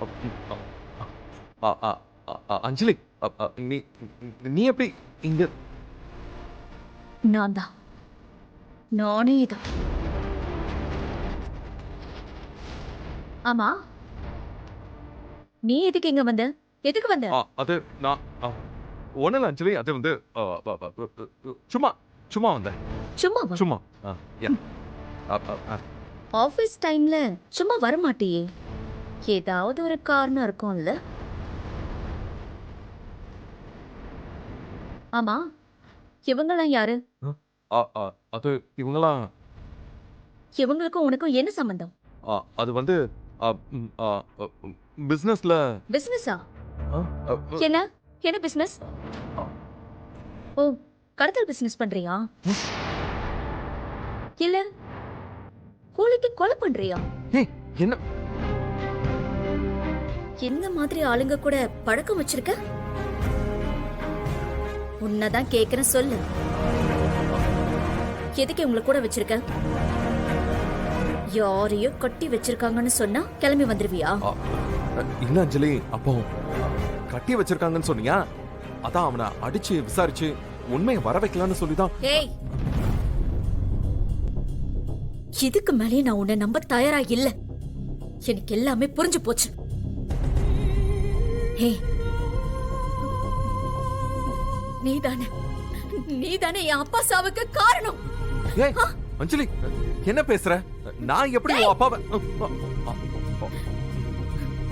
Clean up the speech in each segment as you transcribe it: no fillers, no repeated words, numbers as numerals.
அ அ அ அஞ்சலி, நீ நீ எப்படி இங்க? நான் தான். நானே தான். ஆமா, நீ எதுக்கு இங்க வந்த? எதுக்கு வந்த? அது நான் ஒண்ணும் இல்ல அஞ்சலி. அது வந்து சும்மா சும்மா வந்தேன். சும்மாவா? சும்மா. யா. ஆபீஸ் டைம்ல சும்மா வர மாட்டியே. ஏதாவது ஒரு காரணம் இருக்கும்ல? ஆமா, இவங்கெல்லாம் யாரு? அது இவங்கலாம் இவங்களுக்கும் உனக்கும் என்ன சம்பந்தம்? அது வந்து பிசினஸ்ல. பிசினஸா? என்ன என்ன பிசினஸ்? ஓ, கடத்தல் பிசினஸ் பண்றியா? இல்ல கூலிக்கு கொலை பண்றியா? என்ன? என்ன மாதிரி ஆளுங்க கூட பழக்கம் வச்சிருக்க? உன்னதான் கேக்குறேன், சொல்லு. எதுக்கு உங்களை கூட வச்சிருக்க? யாரையோ கட்டி வச்சிருக்காங்கன்னு சொன்னா கிளம்பி வந்துருவியா? இல்ல அஞ்சலி, அப்போ கட்டி வச்சிருக்காங்கன்னு சொன்னியா? அதான் அவனை அடிச்சு விசாரிச்சு உண்மையை வர வைக்கலாம்னு சொல்லிதான். ஏய், இதுக்கு மேலே நான் உன்னை நம்ப தயாரா இல்ல. எனக்கு எல்லாமே புரிஞ்சு போச்சு. ஏய், நீதானே என் அப்பா சாவுக்கு காரணம். ஏய் அஞ்சலி, என்ன பேசுற? நான் எப்படி உன் அப்பாவை?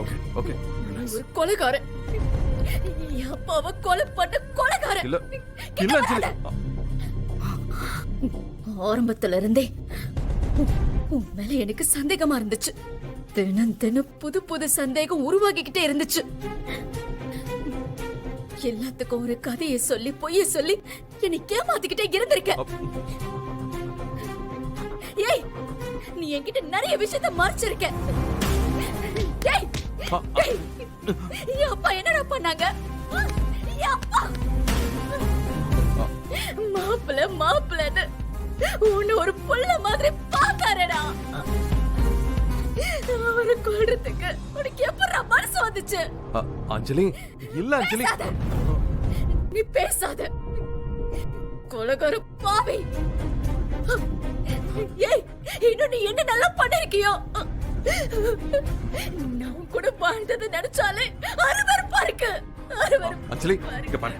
ஓகே ஓகே, ஒரு கொலைகாரன். என் அப்பாவை கொலை பண்ண கொலைகாரன். இல்ல இல்ல அஞ்சலி. ஆரம்பத்துல இருந்தே உன் மேல எனக்கு சந்தேகமா இருந்துச்சு. தினம் தினம் புது புது சந்தேகம் உருவாகிக்கிட்டே இருந்துச்சு. எல்லாத்துக்கும் ஒரு கதையை சொல்லி பொய்ய சொல்லி என்னை ஏமாத்திக்கிட்டே இருந்திருக்க. ஏய், நீ என்கிட்ட நிறைய விஷயத்தை மறைச்சிருக்க. ஏய், ஏய், என் அப்பா என்னடா பண்ணாங்க? என் அப்பா மாப்பிள்ளன்னு உன்னை ஒரு புள்ள மாதிரி பாக்காரடா. அவரை கொல்றதுக்கு உனக்கு எப்படா மனசு வந்துச்சு? அஞ்சலி, இல்ல அஞ்சலி. நீ பேசாத கொலைகார பாவி. ஏய், இன்னும் நீ என்ன நல்லா பண்ணிருக்கியோ? நான் கூட வாழ்ந்தது நினைச்சாலே அருவருப்பா இருக்கு. அஞ்சலி, இங்க பாரு,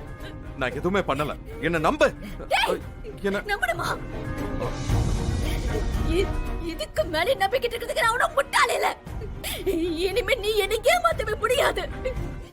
நான் எதுவுமே பண்ணல. என்ன நம்பு. என்ன நம்பணுமா? இதுக்கு மேலே நம்பிக்கிட்டு இருக்கிறதுக்கு நான் உனக்கு முட்டாளே இல்ல. இனிமே நீ என்ன ஏமாத்தவே முடியாது.